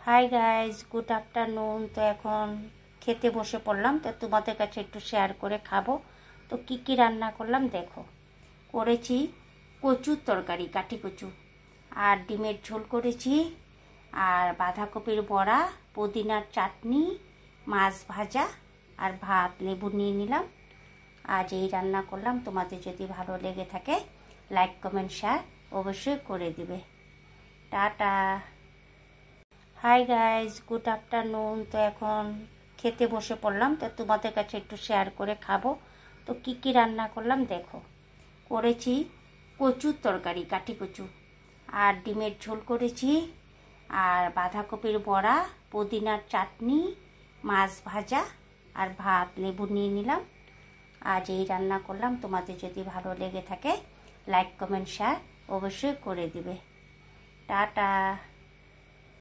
Hi guys, good afternoon. তো এখন খেতে বসে পড়লাম, তো তোমাদের কাছে একটু শেয়ার করে খাবো। তো কি রান্না করলাম দেখো। করেছি কচুর তরকারি, কাঠি কচু, আর ডিমের ঝোল করেছি, আর বাঁধাকপির বড়া, পুদিনার চাটনি, মাছ ভাজা, আর ভাত, লেবু নিয়ে নিলাম। আজ এই রান্না করলাম। তোমাদের যদি ভালো লেগে থাকে লাইক কমেন্ট শেয়ার অবশ্যই করে দিবে। Tata. Hi guys, good afternoon. তো এখন খেতে বসে পড়লাম, তো তোমাদের কাছে একটু শেয়ার করে খাবো। তো কি রান্না করলাম দেখো। করেছি কচুর তরকারি, কাঠি কচু, আর ডিমের ঝোল করেছি, আর বাঁধাকপির বড়া, পুদিনার চাটনি, মাছ ভাজা, আর ভাত, লেবু নিয়ে নিলাম। আজ এই রান্না করলাম। তোমাদের যদি ভালো লেগে থাকে লাইক কমেন্ট শেয়ার অবশ্যই করে দিবে। টাটা।